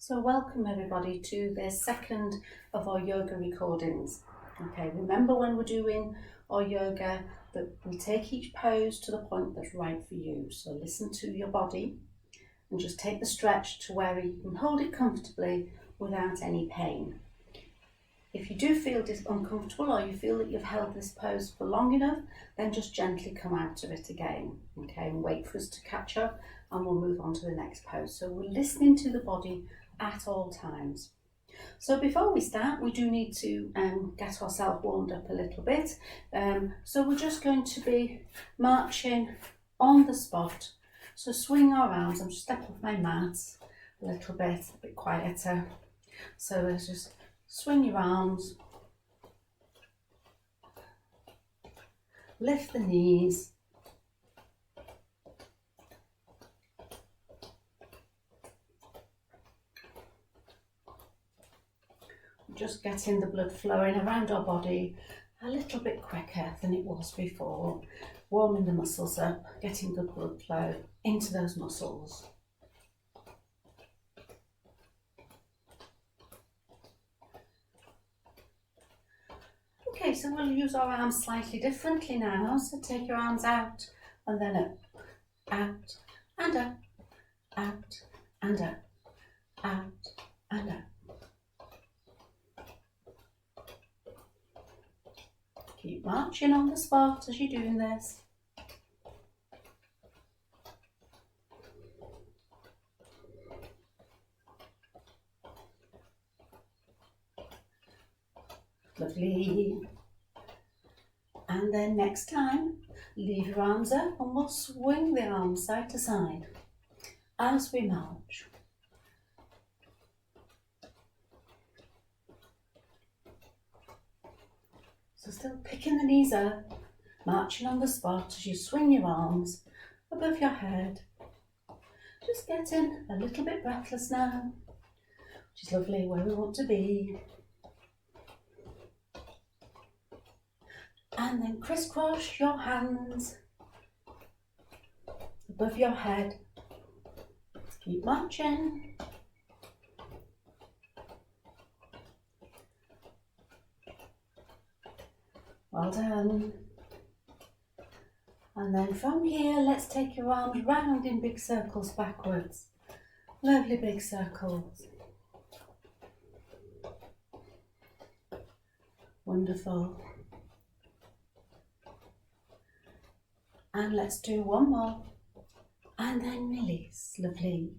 So welcome everybody to the second of our yoga recordings. Okay, remember when we're doing our yoga that we take each pose to the point that's right for you. So listen to your body and just take the stretch to where you can hold it comfortably without any pain. If you do feel uncomfortable or you feel that you've held this pose for long enough, then just gently come out of it again, okay, and wait for us to catch up and we'll move on to the next pose. So we're listening to the body at all times. So before we start, we do need to get ourselves warmed up a little bit. So we're just going to be marching on the spot. So swing our arms. I'm just stepping off my mat a little bit, a bit quieter. So let's just swing your arms, lift the knees, just getting the blood flowing around our body a little bit quicker than it was before, warming the muscles up, getting good blood flow into those muscles. Okay, so we'll use our arms slightly differently now. So take your arms out and then up, out and up, out and up, out and up. Keep marching on the spot as you're doing this. Lovely. And then next time, leave your arms up and we'll swing the arms side to side as we march. So still picking the knees up, marching on the spot as you swing your arms above your head. Just getting a little bit breathless now, which is lovely, where we want to be. And then crisscross your hands above your head. Keep marching. Well done. And then from here, let's take your arms round in big circles backwards. Lovely big circles. Wonderful. And let's do one more. And then release. Lovely.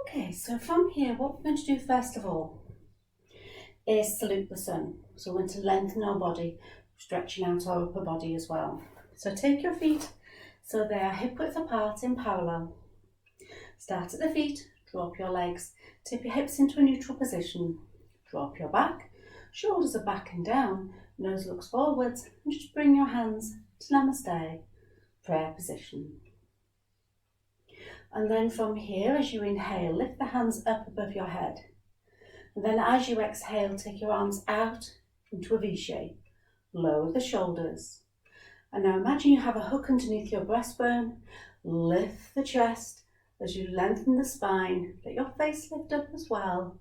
Okay, so from here, what we're going to do first of all is salute the sun. So we're going to lengthen our body, stretching out our upper body as well. So take your feet so they are hip width apart in parallel. Start at the feet, drop your legs, tip your hips into a neutral position, drop your back, shoulders are back and down, nose looks forwards, and just bring your hands to Namaste, prayer position. And then from here, as you inhale, lift the hands up above your head. And then as you exhale, take your arms out into a V shape. Lower the shoulders. And now imagine you have a hook underneath your breastbone. Lift the chest as you lengthen the spine. Let your face lift up as well.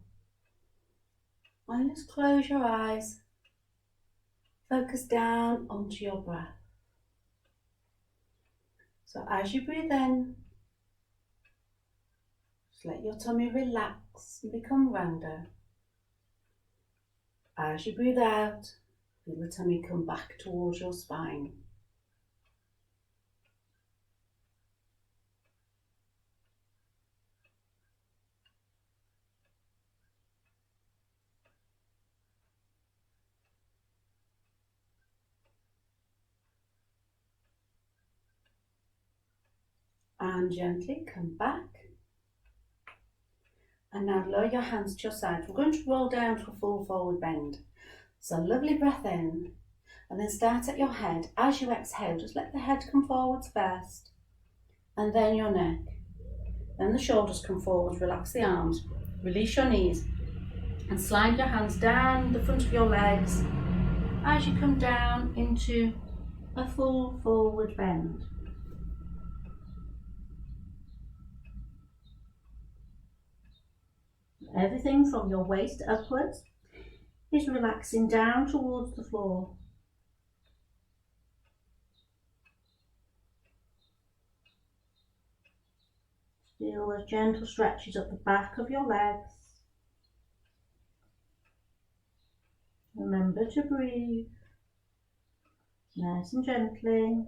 And just close your eyes. Focus down onto your breath. So as you breathe in, just let your tummy relax and become rounder. As you breathe out, feel the tummy come back towards your spine. And gently come back. And now lower your hands to your sides. We're going to roll down to a full forward bend. So lovely breath in. And then start at your head. As you exhale, just let the head come forwards first. And then your neck. Then the shoulders come forwards. Relax the arms. Release your knees. And slide your hands down the front of your legs as you come down into a full forward bend. Everything from your waist upwards is relaxing down towards the floor. Feel those gentle stretches up the back of your legs. Remember to breathe nice and gently.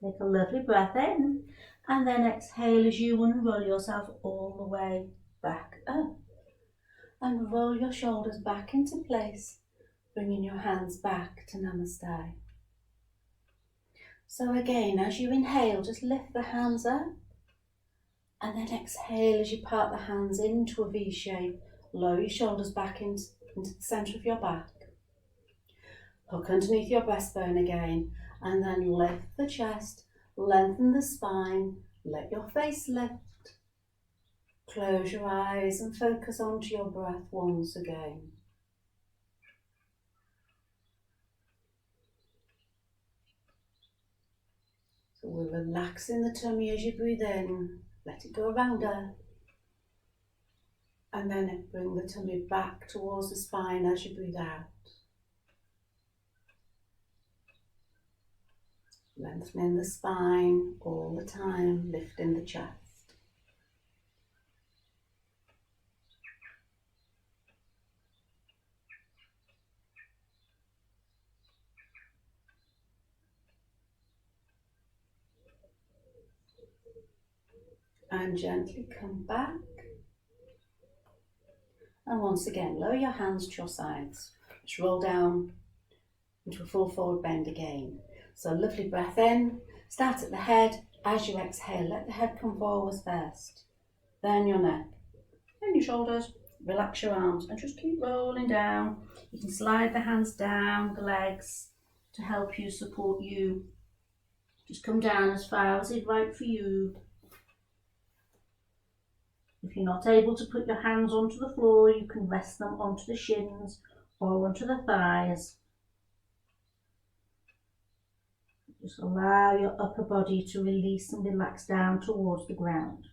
Take a lovely breath in and then exhale as you unroll yourself all the way back up. And roll your shoulders back into place, bringing your hands back to Namaste. So again, as you inhale, just lift the hands up. And then exhale as you part the hands into a V shape. Lower your shoulders back into the centre of your back. Hook underneath your breastbone again. And then lift the chest, lengthen the spine, let your face lift. Close your eyes and focus onto your breath once again. So we're relaxing the tummy as you breathe in. Let it go around up. And then bring the tummy back towards the spine as you breathe out. Lengthening the spine all the time, lifting the chest. And gently come back. And once again, lower your hands to your sides. Just roll down into a full forward bend again. So lovely breath in. Start at the head. As you exhale, let the head come forwards first. Then your neck. Then your shoulders. Relax your arms and just keep rolling down. You can slide the hands down the legs to help you, support you. Just come down as far as is right for you. If you're not able to put your hands onto the floor, you can rest them onto the shins or onto the thighs. Just allow your upper body to release and relax down towards the ground.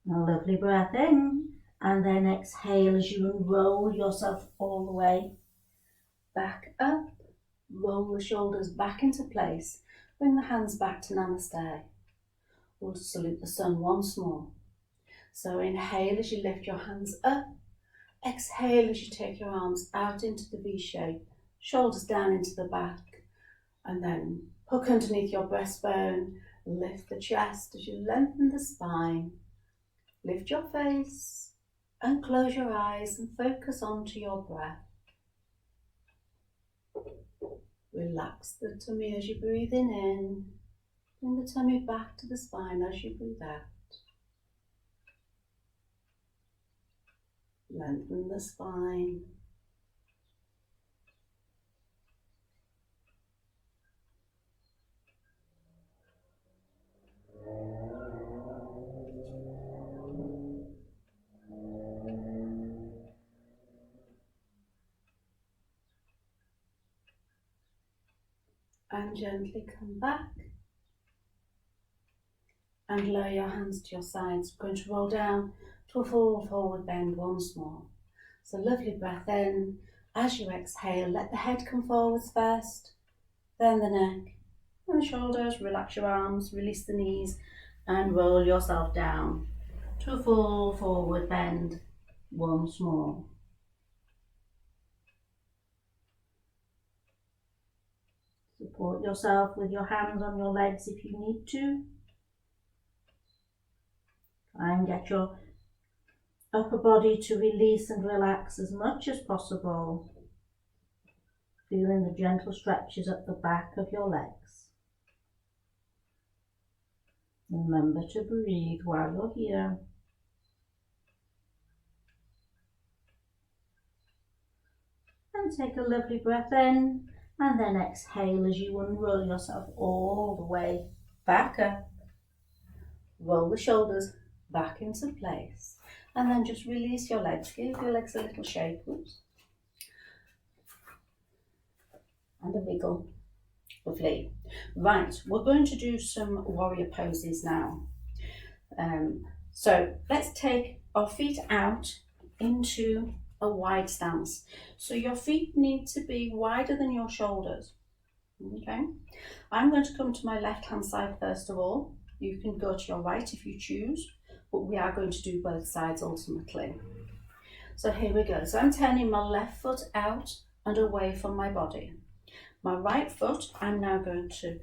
A lovely breath in, and then exhale as you roll yourself all the way back up. Roll the shoulders back into place. Bring the hands back to Namaste. We'll salute the sun once more. So inhale as you lift your hands up. Exhale as you take your arms out into the V shape. Shoulders down into the back. And then hook underneath your breastbone. Lift the chest as you lengthen the spine. Lift your face and close your eyes and focus onto your breath. Relax the tummy as you're breathing in. Bring the tummy back to the spine as you breathe out. Lengthen the spine. And gently come back and lower your hands to your sides. We're going to roll down to a full forward bend once more. So lovely breath in. As you exhale, let the head come forwards first, then the neck and the shoulders. Relax your arms, release the knees and roll yourself down to a full forward bend once more. Support yourself with your hands on your legs if you need to. Try and get your upper body to release and relax as much as possible. Feeling the gentle stretches up the back of your legs. Remember to breathe while you're here. And take a lovely breath in And then exhale as you unroll yourself all the way back up. Roll the shoulders back into place. And then just release your legs. Give your legs a little shake. Oops. And a wiggle. Lovely. Right, we're going to do some warrior poses now. So let's take our feet out into a wide stance. So your feet need to be wider than your shoulders. Okay, I'm going to come to my left hand side first of all. You can go to your right if you choose, but we are going to do both sides ultimately. So here we go. So I'm turning my left foot out and away from my body. My right foot, I'm now going to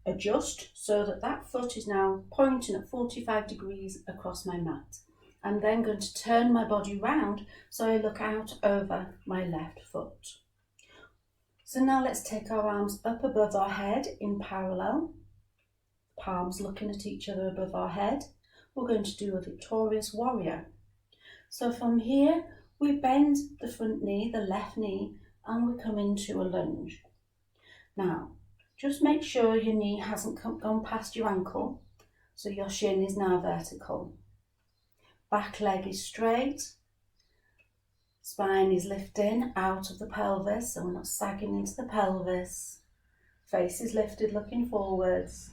adjust so that that foot is now pointing at 45 degrees across my mat. I'm then going to turn my body round so I look out over my left foot. So now let's take our arms up above our head in parallel, palms looking at each other above our head. We're going to do a victorious warrior. So from here, we bend the front knee, the left knee, and we come into a lunge. Now, just make sure your knee hasn't gone past your ankle, so your shin is now vertical. Back leg is straight, spine is lifting out of the pelvis, so we're not sagging into the pelvis. Face is lifted, looking forwards.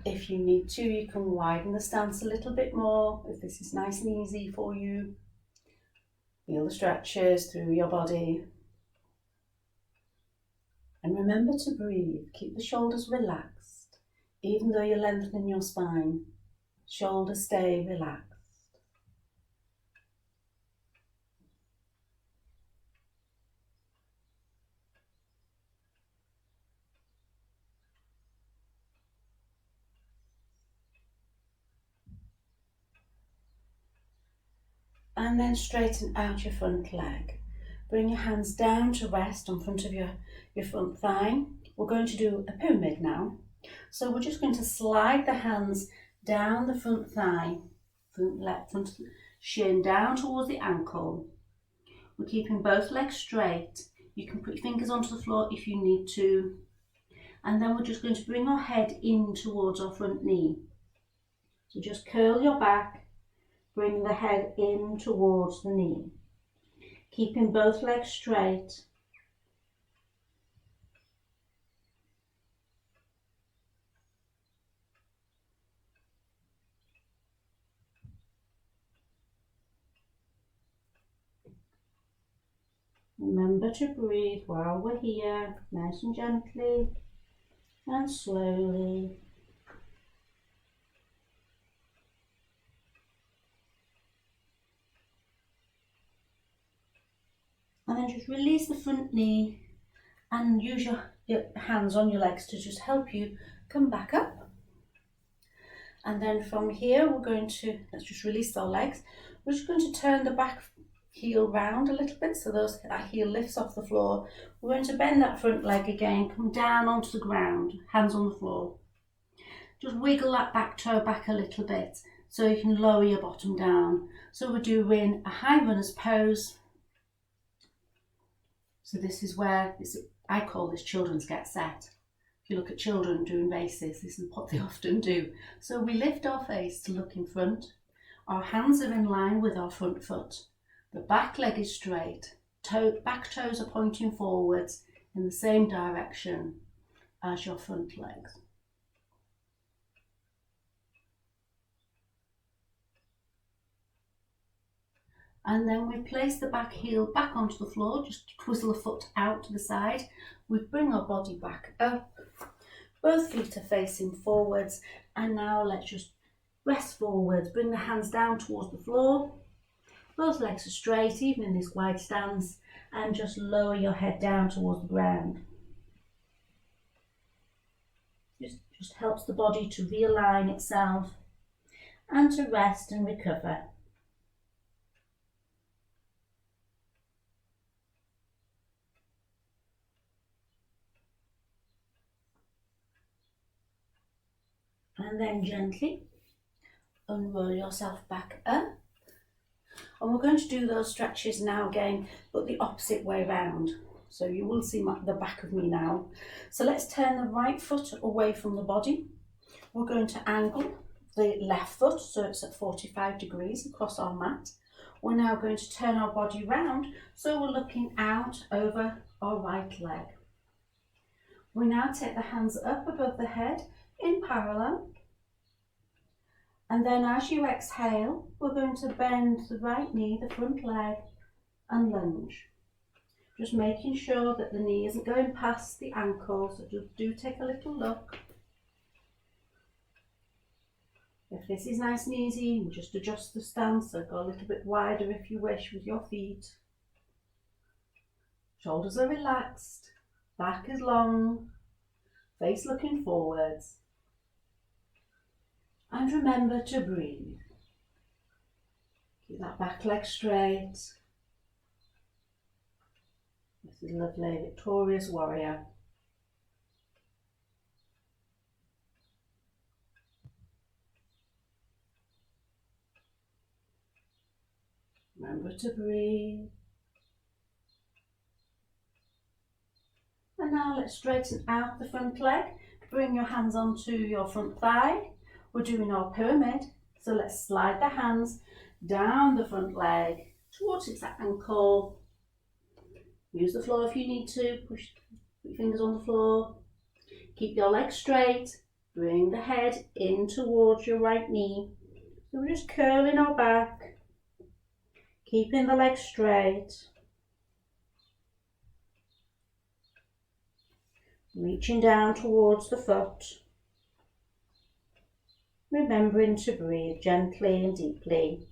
If you need to, you can widen the stance a little bit more, if this is nice and easy for you. Feel the stretches through your body. And remember to breathe. Keep the shoulders relaxed, even though you're lengthening your spine. Shoulders stay relaxed. And then straighten out your front leg. Bring your hands down to rest in front of your front thigh. We're going to do a pyramid now. So we're just going to slide the hands down the front thigh, front shin down towards the ankle. We're keeping both legs straight. You can put your fingers onto the floor if you need to. And then we're just going to bring our head in towards our front knee. So just curl your back, bring the head in towards the knee. Keeping both legs straight. Remember to breathe while we're here, nice and gently and slowly. And then just release the front knee and use your hands on your legs to just help you come back up. And then from here, we're going to, let's just release our legs. We're just going to turn the back heel round a little bit so that heel lifts off the floor. We're going to bend that front leg again, come down onto the ground, hands on the floor. Just wiggle that back toe back a little bit so you can lower your bottom down. So we're doing a high runner's pose. So this is where, I call this children's get set. If you look at children doing races, this is what they often do. So we lift our face to look in front. Our hands are in line with our front foot. The back leg is straight. Back toes are pointing forwards in the same direction as your front legs. And then we place the back heel back onto the floor, just twizzle the foot out to the side. We bring our body back up. Both feet are facing forwards. And now let's just rest forwards. Bring the hands down towards the floor. Both legs are straight, even in this wide stance. And just lower your head down towards the ground. Just helps the body to realign itself and to rest and recover. And then gently unroll yourself back up. And we're going to do those stretches now again, but the opposite way round. so you will see the back of me now. So let's turn the right foot away from the body. We're going to angle the left foot so it's at 45 degrees across our mat. We're now going to turn our body round so we're looking out over our right leg. We now take the hands up above the head in parallel. And then as you exhale, we're going to bend the right knee, the front leg, and lunge. Just making sure that the knee isn't going past the ankle, so do take a little look. If this is nice and easy, you just adjust the stance, so go a little bit wider if you wish with your feet. Shoulders are relaxed, back is long, face looking forwards. And remember to breathe. Keep that back leg straight. This is lovely, victorious warrior. Remember to breathe. And now let's straighten out the front leg. Bring your hands onto your front thigh. We're doing our pyramid. So let's slide the hands down the front leg towards its ankle. Use the floor if you need to. Push your fingers on the floor. Keep your legs straight. Bring the head in towards your right knee. So we're just curling our back. Keeping the legs straight. Reaching down towards the foot. Remembering to breathe gently and deeply.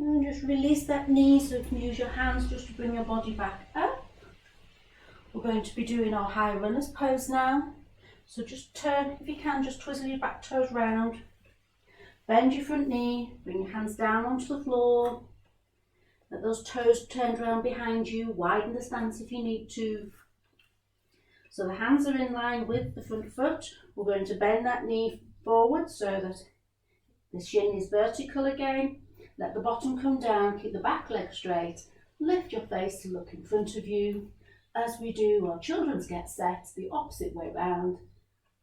And just release that knee so you can use your hands just to bring your body back up. We're going to be doing our high runners pose now. So just turn, if you can, just twizzle your back toes round. Bend your front knee, bring your hands down onto the floor. Let those toes turn around behind you, widen the stance if you need to. So the hands are in line with the front foot. We're going to bend that knee forward so that the shin is vertical again. Let the bottom come down, keep the back leg straight. Lift your face to look in front of you. As we do our children's get set, the opposite way round,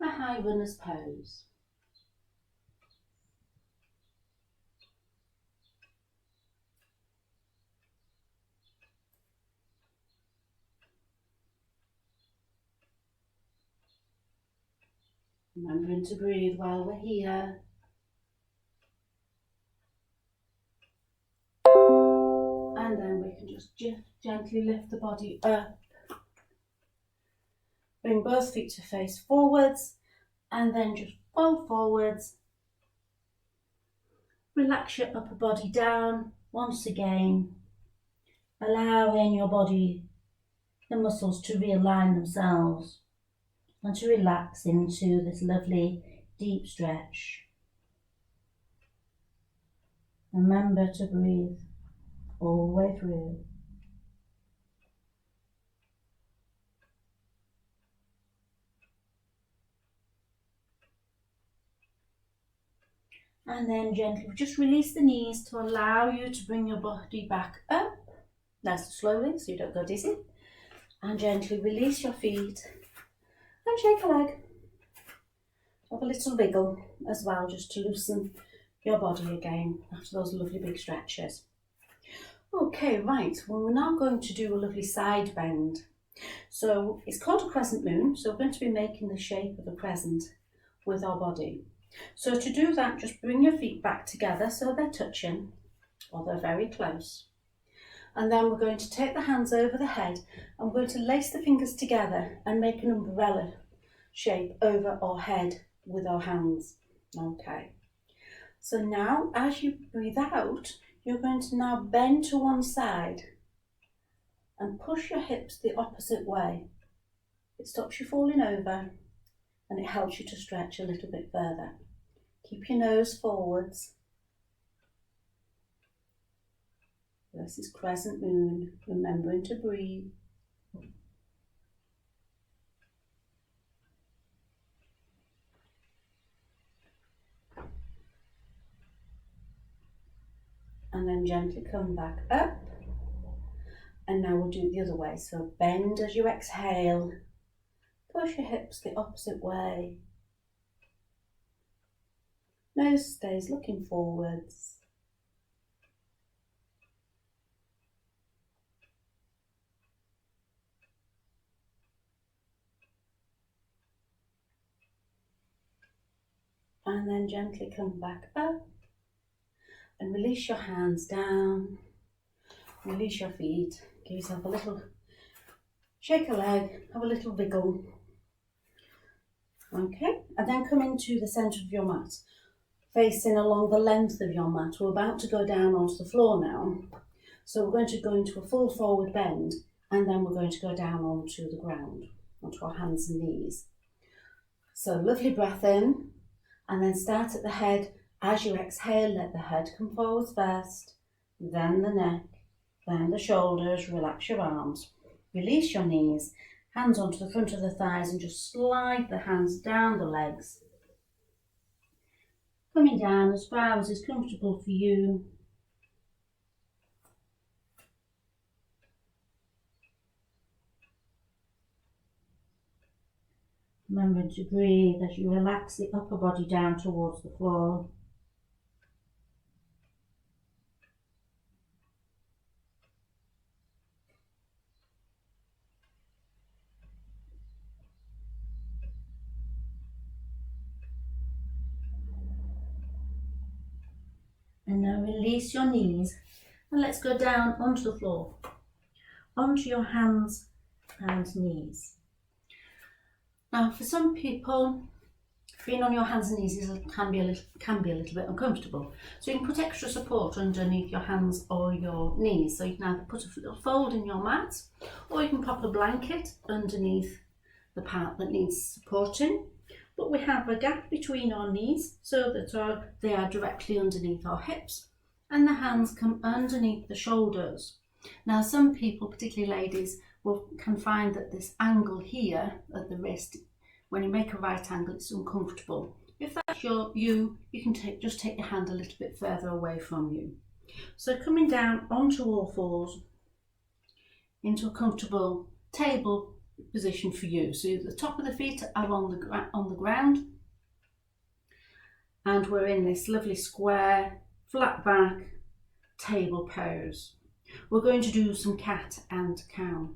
a high runner's pose. Remembering to breathe while we're here. And then we can just gently lift the body up. Bring both feet to face forwards and then just fold forwards. Relax your upper body down once again, allowing your body, the muscles to realign themselves and to relax into this lovely deep stretch. Remember to breathe all the way through. And then gently just release the knees to allow you to bring your body back up. Nice and slowly so you don't go dizzy. And gently release your feet and shake a leg. Have a little wiggle as well just to loosen your body again after those lovely big stretches. Okay, right, well we're now going to do a lovely side bend. So it's called a crescent moon, so we're going to be making the shape of a crescent with our body. So to do that, just bring your feet back together so they're touching, or they're very close. And then we're going to take the hands over the head and we're going to lace the fingers together and make an umbrella shape over our head with our hands. Okay. So now, as you breathe out, you're going to now bend to one side and push your hips the opposite way. It stops you falling over and it helps you to stretch a little bit further. Keep your nose forwards. versus crescent moon, remembering to breathe. And then gently come back up. And now we'll do it the other way. So bend as you exhale. Push your hips the opposite way. Nose stays looking forwards. And then gently come back up. And release your hands down. Release your feet. Give yourself a little shake a leg, have a little wiggle. Okay, and then come into the centre of your mat, facing along the length of your mat. We're about to go down onto the floor now. So we're going to go into a full forward bend, and then we're going to go down onto the ground, onto our hands and knees. So lovely breath in, and then start at the head. As you exhale, let the head come forwards first, then the neck, then the shoulders. Relax your arms. Release your knees, hands onto the front of the thighs, and just slide the hands down the legs. Coming down as far as is comfortable for you. Remember to breathe as you relax the upper body down towards the floor. And now release your knees and let's go down onto the floor, onto your hands and knees. Now for some people, being on your hands and knees can be a little bit uncomfortable. So you can put extra support underneath your hands or your knees. So you can either put a little fold in your mat, or you can pop a blanket underneath the part that needs supporting. But we have a gap between our knees so that they are directly underneath our hips, and the hands come underneath the shoulders. Now some people, particularly ladies, can find that this angle here at the wrist, when you make a right angle, it's uncomfortable. If that's you can just take your hand a little bit further away from you. So coming down onto all fours into a comfortable table position for you. So the top of the feet are on the ground, and we're in this lovely square, flat back table pose. We're going to do some cat and cow.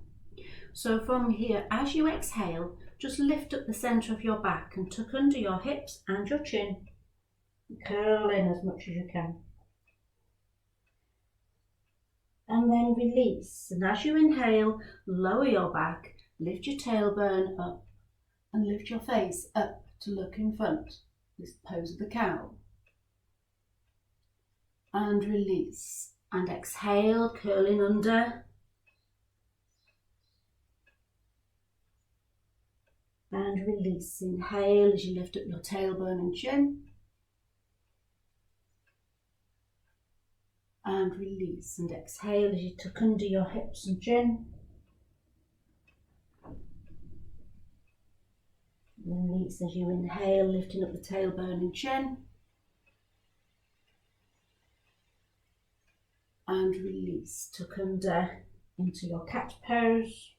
So from here, as you exhale, just lift up the centre of your back and tuck under your hips and your chin. Curl in as much as you can. And then release. And as you inhale, lower your back, lift your tailbone up and lift your face up to look in front. This pose of the cow. And release. And exhale, curling under. And release. Inhale as you lift up your tailbone and chin. And release. And exhale as you tuck under your hips and chin. Release as you inhale, lifting up the tailbone and chin. And release. Tuck under into your cat pose.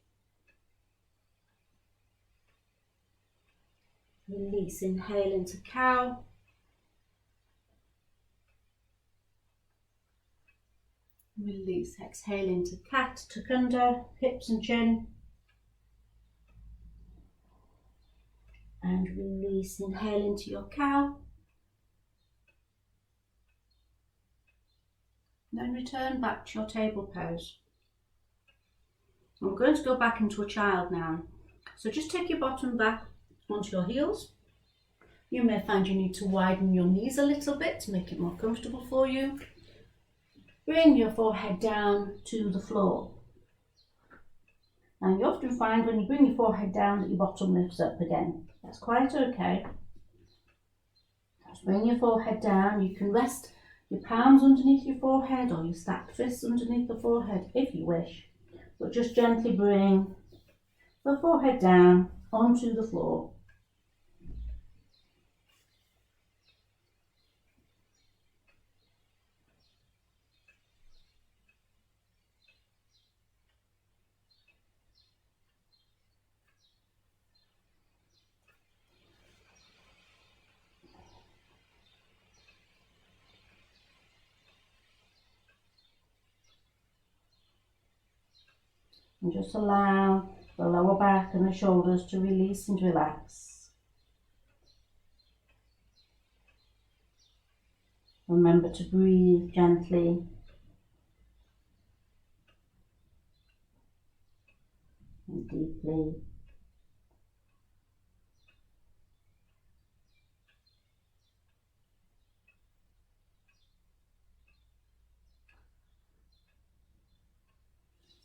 Release. Inhale into cow. Release. Exhale into cat. Tuck under, hips and chin. And release. Inhale into your cow. Then return back to your table pose. I'm going to go back into a child now. So just take your bottom back onto your heels. You may find you need to widen your knees a little bit to make it more comfortable for you. Bring your forehead down to the floor. And you often find when you bring your forehead down that your bottom lifts up again. That's quite okay. Just bring your forehead down. You can rest your palms underneath your forehead or your stacked fists underneath the forehead if you wish. But just gently bring the forehead down onto the floor. And just allow the lower back and the shoulders to release and relax. Remember to breathe gently and deeply.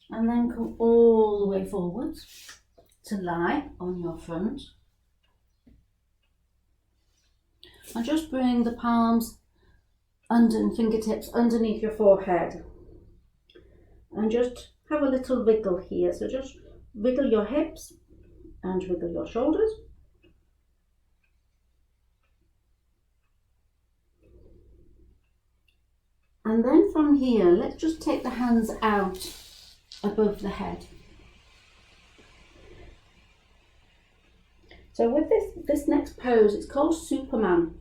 And then come all the way forwards to lie on your front. And just bring the palms and fingertips underneath your forehead. And just have a little wiggle here. So just wiggle your hips and wiggle your shoulders. And then from here, let's just take the hands out above the head. So with this next pose, it's called Superman.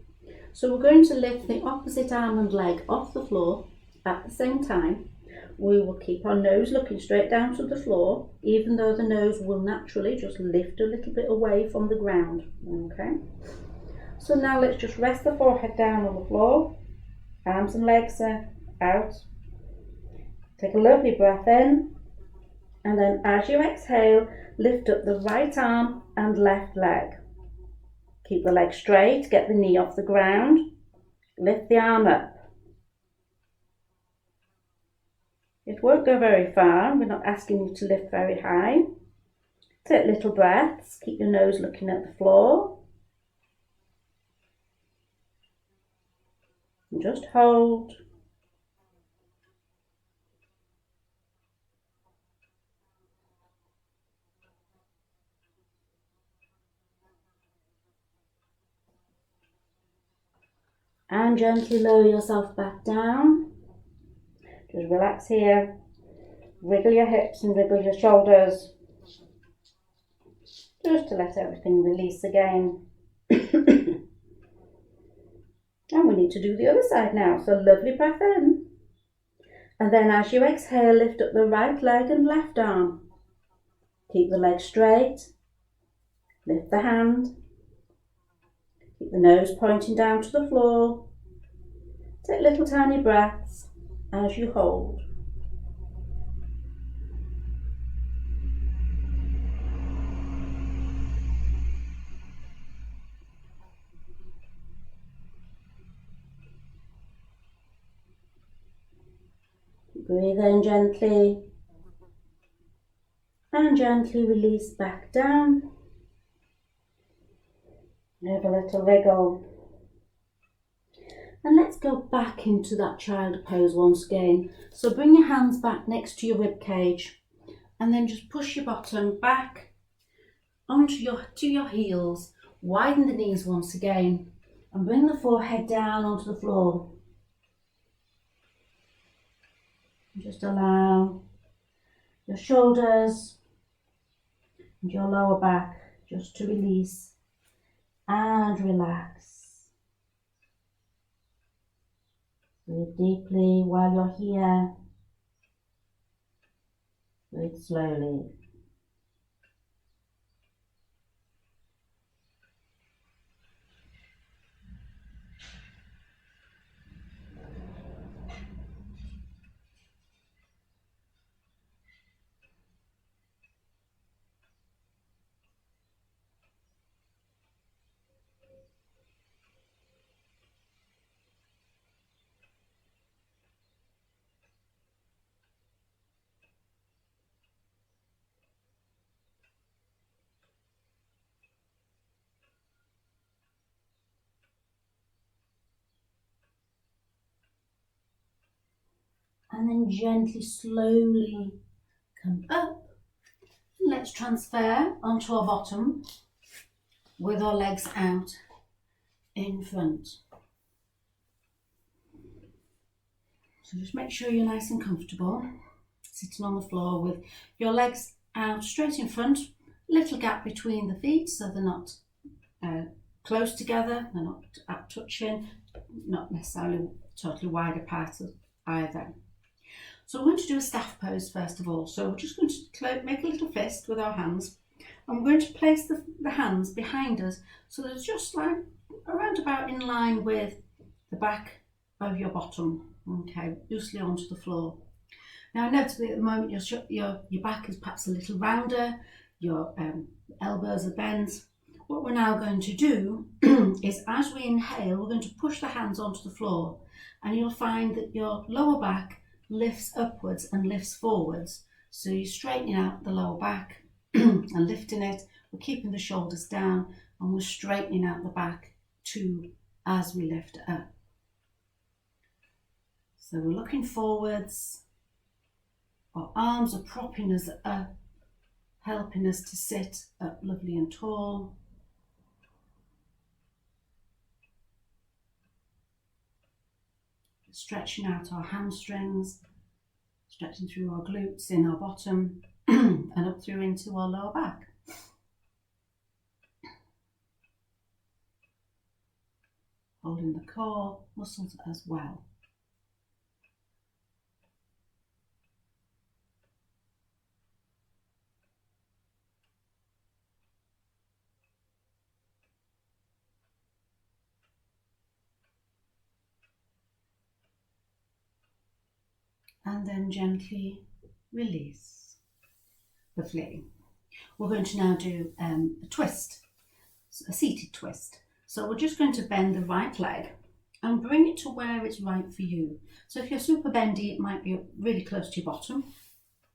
So we're going to lift the opposite arm and leg off the floor at the same time. We will keep our nose looking straight down to the floor, even though the nose will naturally just lift a little bit away from the ground. Okay. So now let's just rest the forehead down on the floor. Arms and legs are out. Take a lovely breath in. And then as you exhale, lift up the right arm and left leg. Keep the leg straight, get the knee off the ground. Lift the arm up. It won't go very far. We're not asking you to lift very high. Take little breaths. Keep your nose looking at the floor. And just hold. And gently lower yourself back down. Just relax here. Wiggle your hips and wiggle your shoulders. Just to let everything release again. And we need to do the other side now. So lovely breath in. And then as you exhale, lift up the right leg and left arm. Keep the leg straight. Lift the hand. Keep the nose pointing down to the floor. Take little tiny breaths as you hold. Breathe in gently and gently release back down. Have a little wiggle. And let's go back into that child pose once again. So bring your hands back next to your rib cage and then just push your bottom back onto your heels. Widen the knees once again and bring the forehead down onto the floor. Just allow your shoulders and your lower back just to release and relax. Breathe deeply while you're here. Breathe slowly. and then gently, slowly come up. Let's transfer onto our bottom with our legs out in front. So just make sure you're nice and comfortable, sitting on the floor with your legs out straight in front, little gap between the feet so they're not close together, they're not touching, not necessarily totally wide apart either. So we're going to do a staff pose first of all. So we're just going to make a little fist with our hands, and we're going to place the hands behind us so they're just like around about in line with the back of your bottom, okay, loosely onto the floor. Now inevitably at the moment your back is perhaps a little rounder, your elbows are bent. What we're now going to do is, as we inhale, we're going to push the hands onto the floor, and you'll find that your lower back lifts upwards and lifts forwards. So you're straightening out the lower back and lifting it. We're keeping the shoulders down, and we're straightening out the back too as we lift up. So we're looking forwards. Our arms are propping us up, helping us to sit up lovely and tall. Stretching out our hamstrings, stretching through our glutes in our bottom and up through into our lower back. Holding the core muscles as well. And then gently release. Lovely. We're going to now do a twist, a seated twist. So we're just going to bend the right leg and bring it to where it's right for you. So if you're super bendy, it might be really close to your bottom.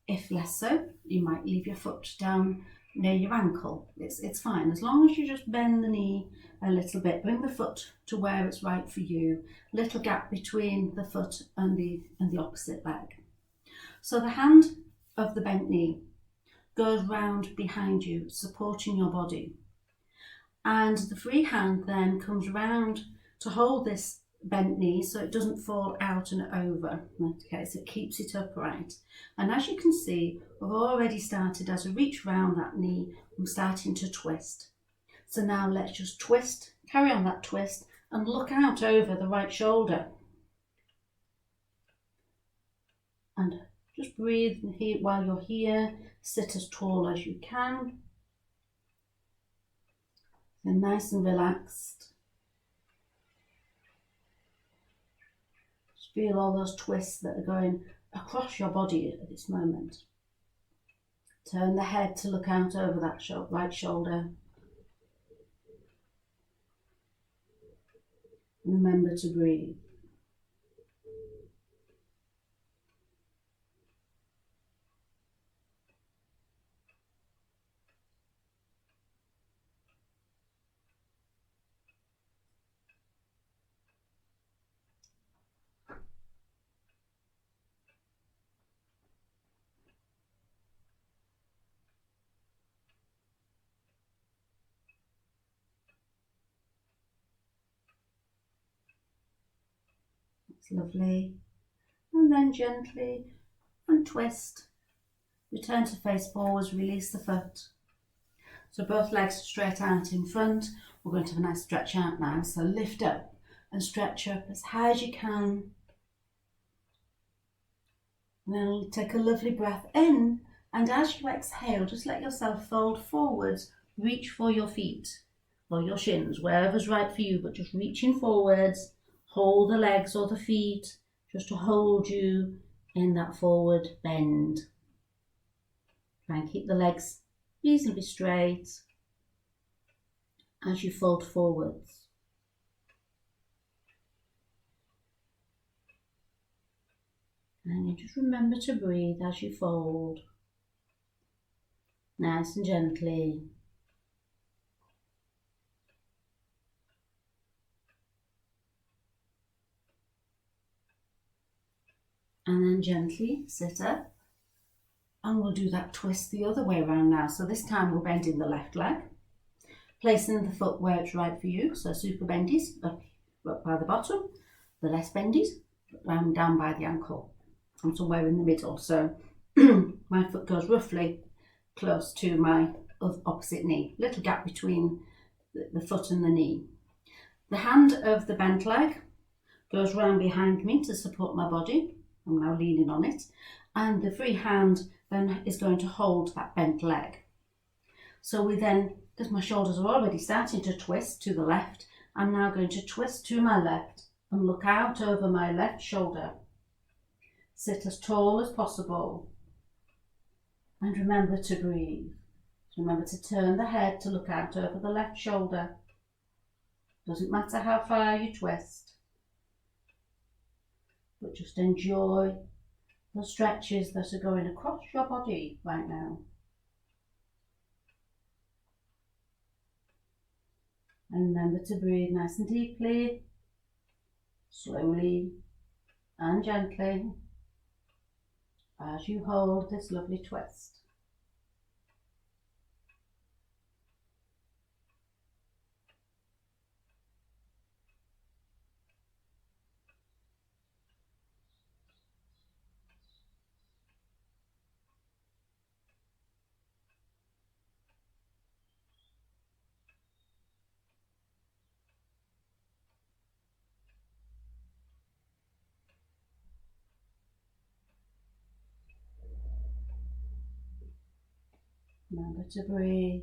If less so, you might leave your foot down near your ankle. It's fine, as long as you just bend the knee a little bit, bring the foot to where it's right for you, little gap between the foot and the opposite leg. So the hand of the bent knee goes round behind you, supporting your body, and the free hand then comes round to hold this bent knee so it doesn't fall out and over. Okay, so it keeps it upright. And as you can see, we've already started, as I reach round that knee, I'm starting to twist. So now let's just twist, carry on that twist, and look out over the right shoulder. And just breathe here while you're here, sit as tall as you can. Then nice and relaxed. Just feel all those twists that are going across your body at this moment. Turn the head to look out over that right shoulder. Remember to breathe. That's lovely. And then gently untwist. Return to face forwards, release the foot. So both legs straight out in front. We're going to have a nice stretch out now. So lift up and stretch up as high as you can. And then take a lovely breath in. And as you exhale, just let yourself fold forwards. Reach for your feet or your shins, wherever's right for you, but just reaching forwards. Hold the legs or the feet just to hold you in that forward bend. Try and keep the legs reasonably straight as you fold forwards. And you just remember to breathe as you fold, nice and gently. And then gently sit up. And we'll do that twist the other way around now. So this time we're bending the left leg, placing the foot where it's right for you. So super bendies up by the bottom, the less bendies down by the ankle. I'm somewhere in the middle. So my foot goes roughly close to my opposite knee. Little gap between the foot and the knee. The hand of the bent leg goes round behind me to support my body. I'm now leaning on it. And the free hand then is going to hold that bent leg. So we then, because my shoulders are already starting to twist to the left, I'm now going to twist to my left and look out over my left shoulder. Sit as tall as possible. And remember to breathe. Remember to turn the head to look out over the left shoulder. Doesn't matter how far you twist, but just enjoy the stretches that are going across your body right now. And remember to breathe nice and deeply, slowly and gently as you hold this lovely twist. Remember to breathe.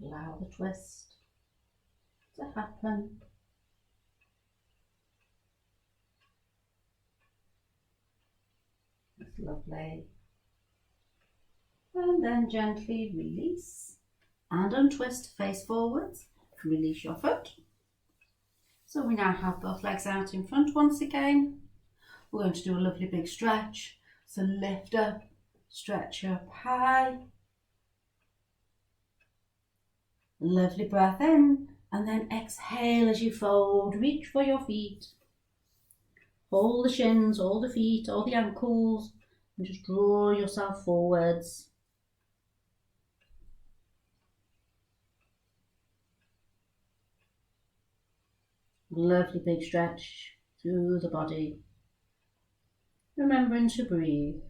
Allow the twist to happen. That's lovely. And then gently release and untwist, face forwards. Release your foot. So we now have both legs out in front once again. We're going to do a lovely big stretch. So lift up, stretch up high. Lovely breath in, and then exhale as you fold. Reach for your feet. All the shins, all the feet, all the ankles, and just draw yourself forwards. Lovely big stretch through the body. Remembering to breathe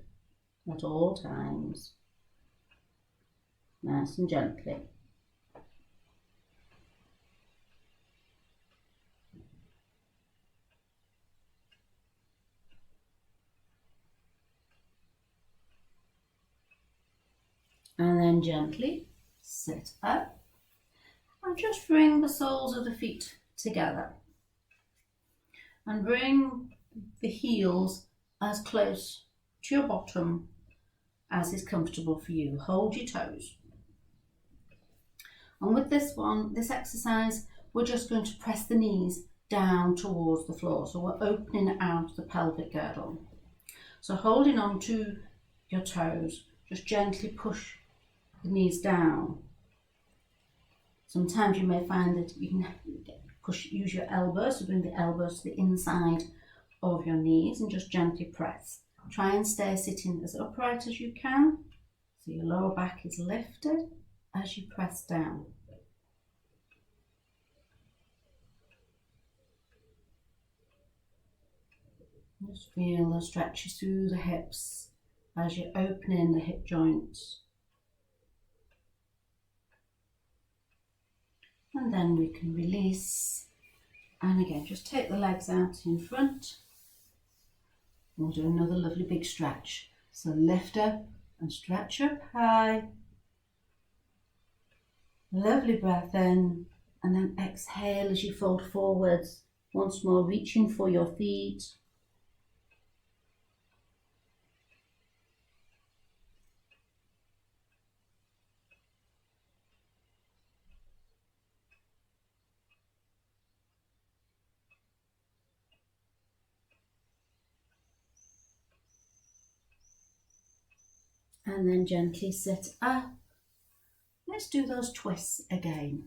at all times. Nice and gently. And then gently sit up and just bring the soles of the feet together. And bring the heels as close to your bottom as is comfortable for you. Hold your toes. And with this exercise, we're just going to press the knees down towards the floor. So we're opening out the pelvic girdle. So holding on to your toes, just gently push the knees down. Sometimes you may find that you can use your elbows to bring the elbows to the inside of your knees and just gently press. Try and stay sitting as upright as you can, so your lower back is lifted as you press down. Just feel the stretches through the hips as you're opening the hip joints. And then we can release. And again, just take the legs out in front. We'll do another lovely big stretch. So lift up and stretch up high. Lovely breath in, and then exhale as you fold forwards. Once more, reaching for your feet. And then gently sit up. Let's do those twists again.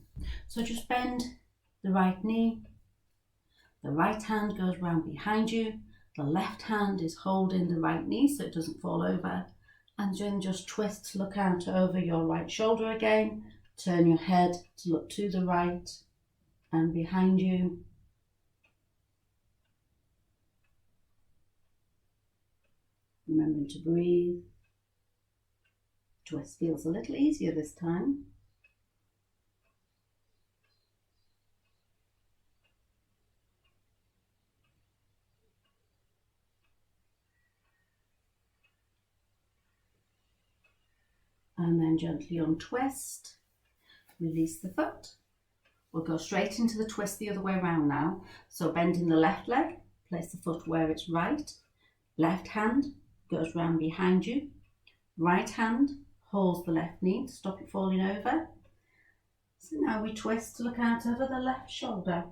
So just bend the right knee, The right hand goes round behind you. The left hand is holding the right knee so it doesn't fall over. And then just twist to look out over your right shoulder again. Turn your head to look to the right and behind you. Remembering to breathe. Twist feels a little easier this time. And then gently untwist. Release the foot. We'll go straight into the twist the other way around now. So bending the left leg, place the foot where it's right. Left hand goes round behind you. Right hand holds the left knee to stop it falling over. So now we twist to look out over the left shoulder.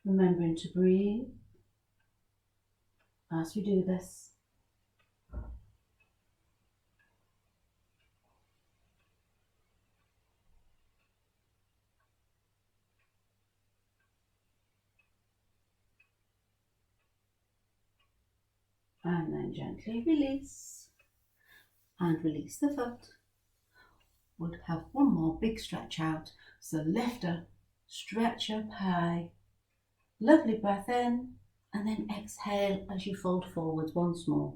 Remembering to breathe as we do this. And then gently release. And release the foot. We'll have one more big stretch out. So lift up, stretch up high. Lovely breath in. And then exhale as you fold forwards once more.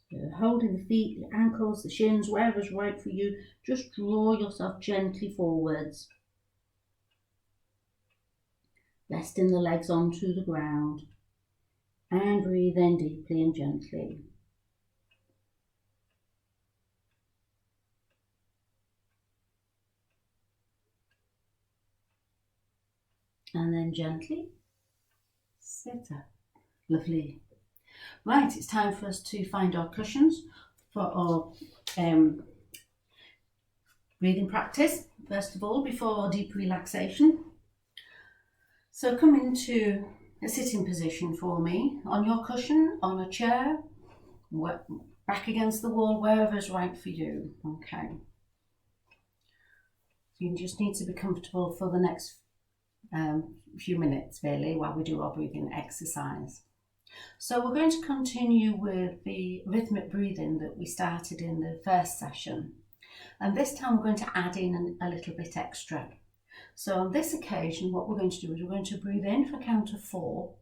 So holding the feet, the ankles, the shins, wherever's right for you. Just draw yourself gently forwards. Resting the legs onto the ground. And breathe in deeply and gently. And then gently sit up. Lovely. Right, it's time for us to find our cushions for our breathing practice. First of all, before our deep relaxation. So come into a sitting position for me, on your cushion, on a chair, back against the wall, wherever's right for you. Okay. You just need to be comfortable for the next few minutes really while we do our breathing exercise. So we're going to continue with the rhythmic breathing that we started in the first session. And this time we're going to add in a little bit extra. So on this occasion, what we're going to do is we're going to breathe in for a count of 4.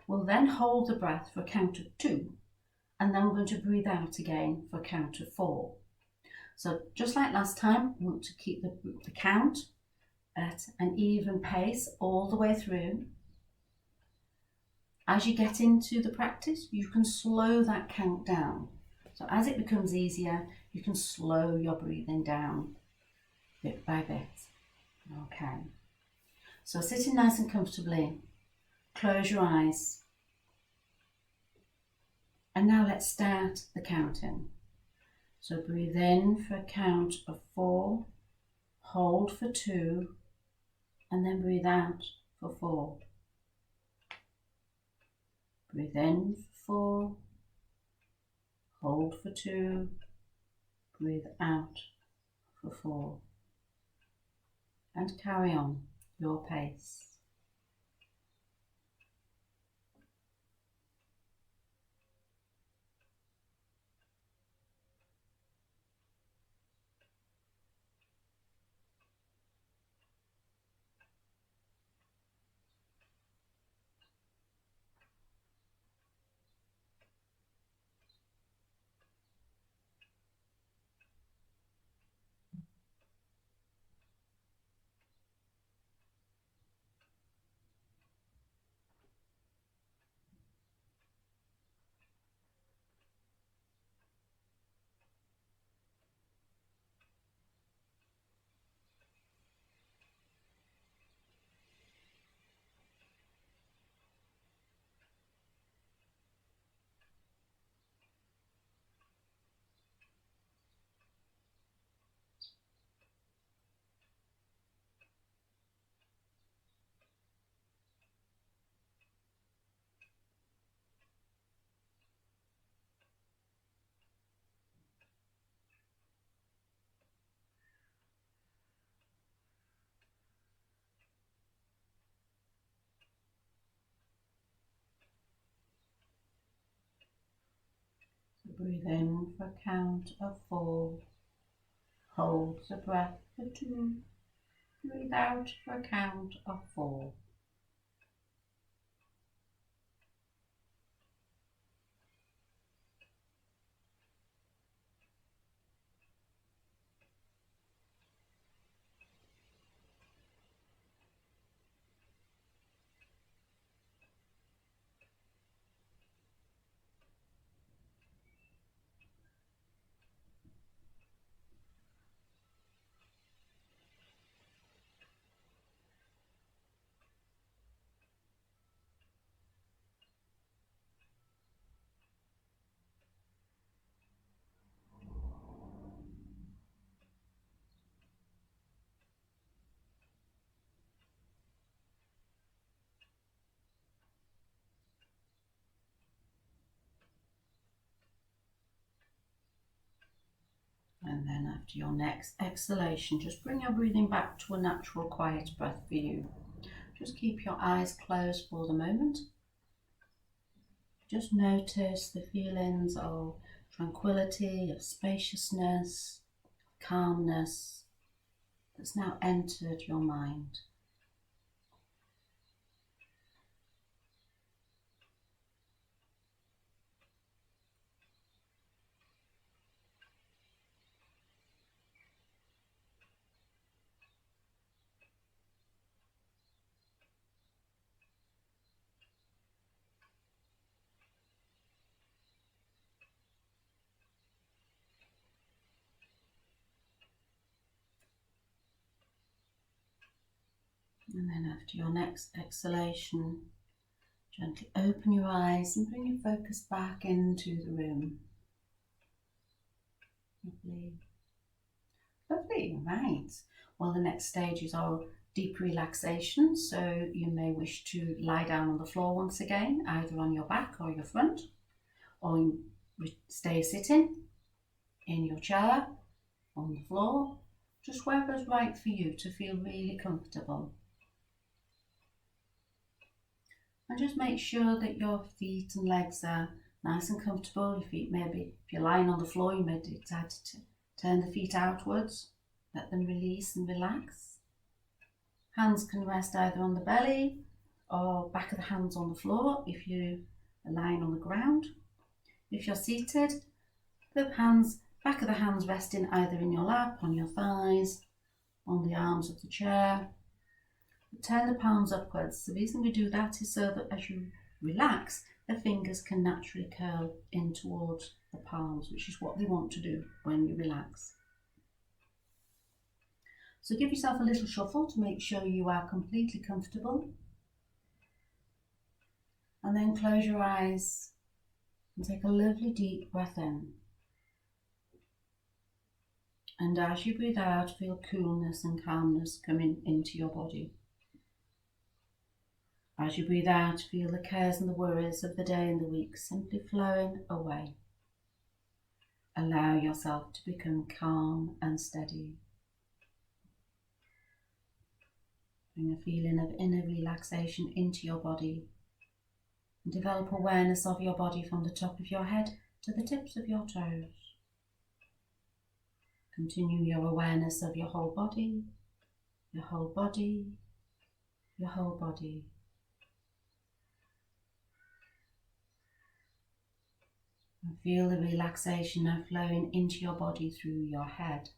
We'll then hold the breath for a count of 2. And then we're going to breathe out again for a count of 4. So just like last time, we want to keep the count at an even pace all the way through. As you get into the practice, you can slow that count down. So as it becomes easier, you can slow your breathing down bit by bit. Okay. So sitting nice and comfortably, close your eyes. And now let's start the counting. So breathe in for a count of 4, hold for 2, and then breathe out for 4. Breathe in for 4, hold for 2, breathe out for 4. And carry on your pace. breathe in for a count of 4. Hold the breath for 2. Breathe out for a count of 4. And then after your next exhalation, just bring your breathing back to a natural quiet breath for you. Just keep your eyes closed for the moment. Just notice the feelings of tranquility, of spaciousness, calmness that's now entered your mind. And then after your next exhalation, gently open your eyes and bring your focus back into the room. Lovely. Lovely, right. Well, the next stage is our deep relaxation. So you may wish to lie down on the floor once again, either on your back or your front, or stay sitting in your chair, on the floor, just wherever's right for you to feel really comfortable. And just make sure that your feet and legs are nice and comfortable. Your feet, maybe if you're lying on the floor, you may decide to turn the feet outwards, let them release and relax. Hands can rest either on the belly or back of the hands on the floor if you are lying on the ground. If you're seated, the back of the hands resting either in your lap, on your thighs, on the arms of the chair. Turn the palms upwards. The reason we do that is so that as you relax, the fingers can naturally curl in towards the palms, which is what they want to do when you relax. So give yourself a little shuffle to make sure you are completely comfortable. And then close your eyes and take a lovely deep breath in. And as you breathe out, feel coolness and calmness coming into your body. As you breathe out, feel the cares and the worries of the day and the week simply flowing away. Allow yourself to become calm and steady. Bring a feeling of inner relaxation into your body. And develop awareness of your body from the top of your head to the tips of your toes. Continue your awareness of your whole body, your whole body, your whole body. And feel the relaxation now flowing into your body through your head.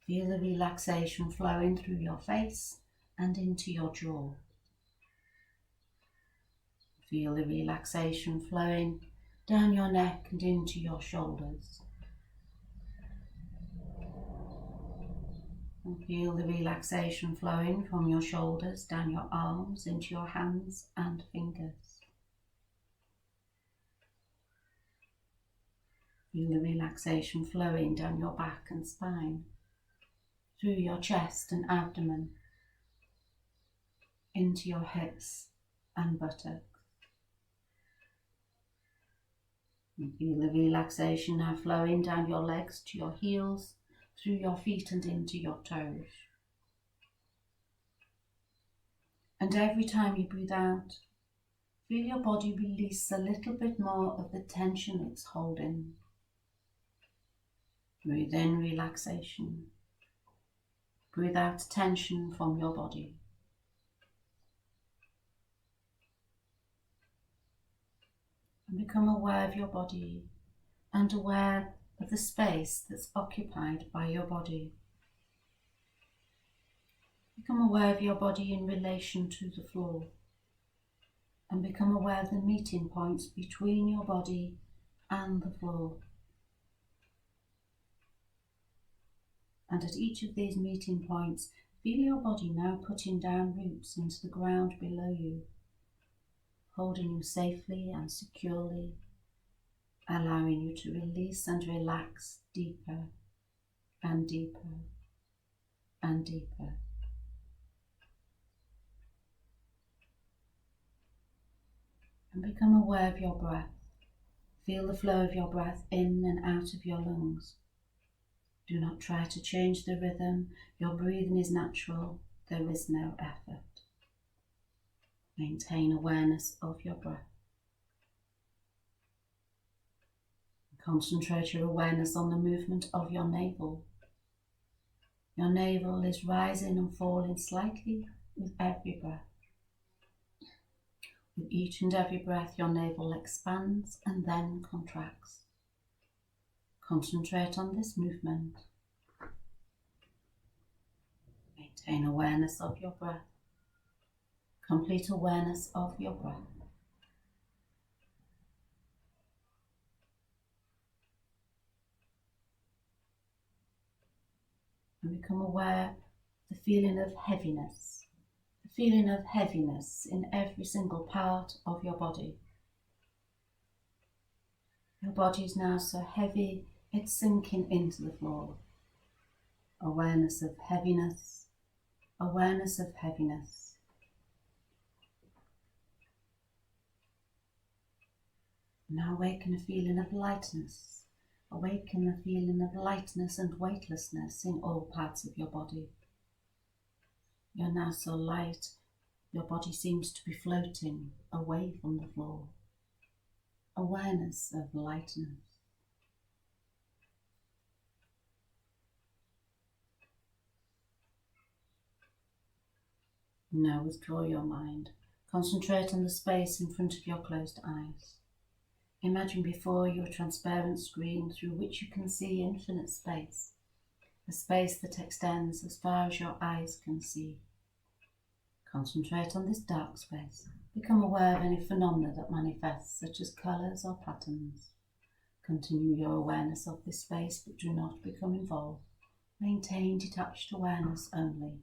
Feel the relaxation flowing through your face and into your jaw. Feel the relaxation flowing down your neck and into your shoulders. And feel the relaxation flowing from your shoulders down your arms into your hands and fingers. Feel the relaxation flowing down your back and spine, through your chest and abdomen, into your hips and buttocks. And feel the relaxation now flowing down your legs to your heels, through your feet and into your toes. And every time you breathe out, Feel your body release a little bit more of the tension it's holding. Breathe in relaxation. Breathe out tension from your body. And become aware of your body and aware of the space that's occupied by your body. Become aware of your body in relation to the floor. And become aware of the meeting points between your body and the floor. And at each of these meeting points, feel your body now putting down roots into the ground below you, holding you safely and securely, allowing you to release and relax deeper and deeper and deeper. And become aware of your breath. Feel the flow of your breath in and out of your lungs. Do not try to change the rhythm. Your breathing is natural. There is no effort. Maintain awareness of your breath. Concentrate your awareness on the movement of your navel. Your navel is rising and falling slightly with every breath. With each and every breath, your navel expands and then contracts. Concentrate on this movement. Maintain awareness of your breath. Complete awareness of your breath. And become aware of the feeling of heaviness. The feeling of heaviness in every single part of your body. Your body is now so heavy, it's sinking into the floor. Awareness of heaviness, awareness of heaviness. Now awaken a feeling of lightness. Awaken a feeling of lightness and weightlessness in all parts of your body. You're now so light, your body seems to be floating away from the floor. Awareness of lightness. Now withdraw your mind. Concentrate on the space in front of your closed eyes. Imagine before you a transparent screen through which you can see infinite space. A space that extends as far as your eyes can see. Concentrate on this dark space. Become aware of any phenomena that manifests, such as colours or patterns. Continue your awareness of this space, but do not become involved. Maintain detached awareness only.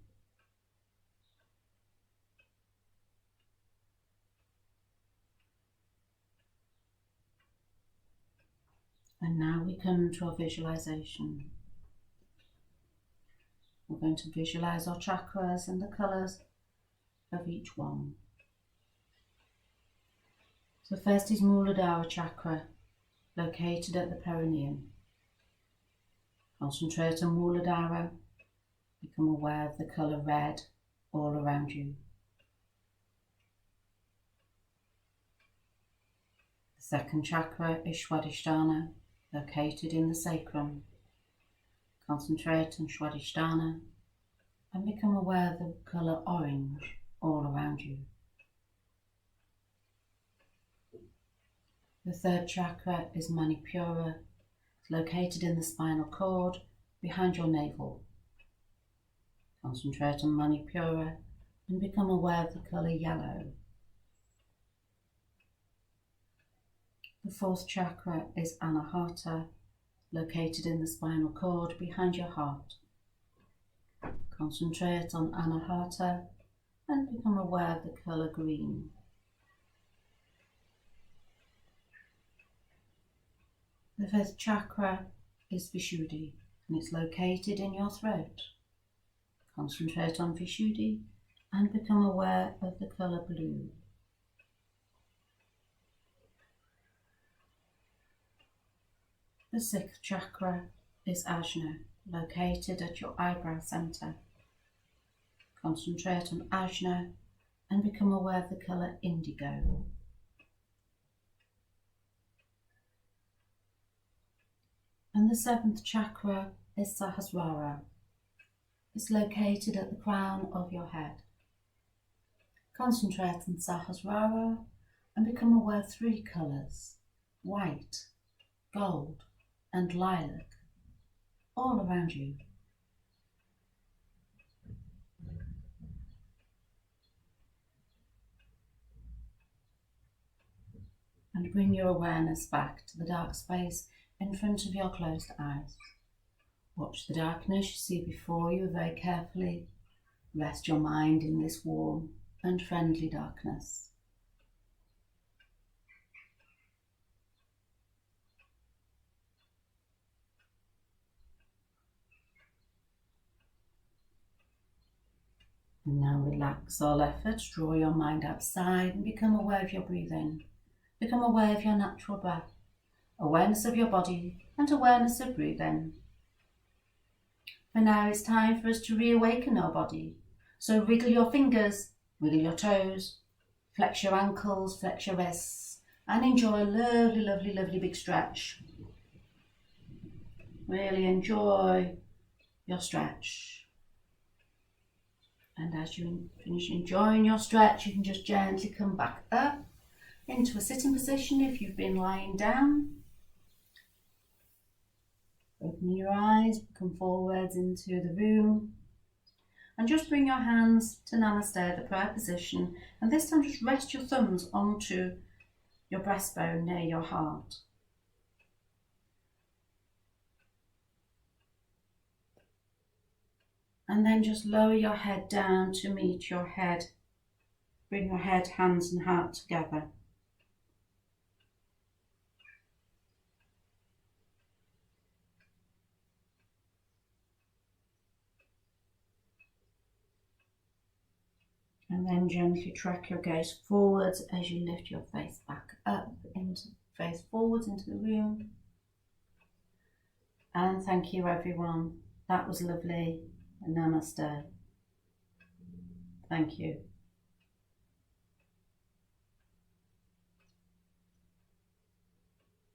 And now we come to our visualization. We're going to visualize our chakras and the colours of each one. So first is Muladhara chakra, located at the perineum. Concentrate on Muladhara. Become aware of the colour red all around you. The second chakra is Swadhisthana, located in the sacrum. Concentrate on Swadhisthana and become aware of the colour orange all around you. The third chakra is Manipura. It's located in the spinal cord behind your navel. Concentrate on Manipura and become aware of the colour yellow. The fourth chakra is Anahata, located in the spinal cord behind your heart. Concentrate on Anahata and become aware of the colour green. The fifth chakra is Vishuddhi, and it's located in your throat. Concentrate on Vishuddhi and become aware of the colour blue. The sixth chakra is Ajna, located at your eyebrow centre. Concentrate on Ajna and become aware of the colour indigo. And the seventh chakra is Sahasrara. It's located at the crown of your head. Concentrate on Sahasrara and become aware of three colours: white, gold and lilac, all around you. And bring your awareness back to the dark space in front of your closed eyes. Watch the darkness you see before you very carefully. Rest your mind in this warm and friendly darkness. And now relax all effort, draw your mind outside and become aware of your breathing. Become aware of your natural breath, awareness of your body and awareness of breathing. For now it's time for us to reawaken our body. So wriggle your fingers, wiggle your toes, flex your ankles, flex your wrists, and enjoy a lovely, lovely, lovely big stretch. Really enjoy your stretch. And as you finish enjoying your stretch, you can just gently come back up into a sitting position if you've been lying down. Open your eyes, come forwards into the room. And just bring your hands to Namaste, the prayer position. And this time just rest your thumbs onto your breastbone near your heart. And then just lower your head down to meet your head. Bring your head, hands and heart together. And then gently track your gaze forwards as you lift your face back up, face forwards into the room. And thank you everyone. That was lovely. Namaste. Thank you.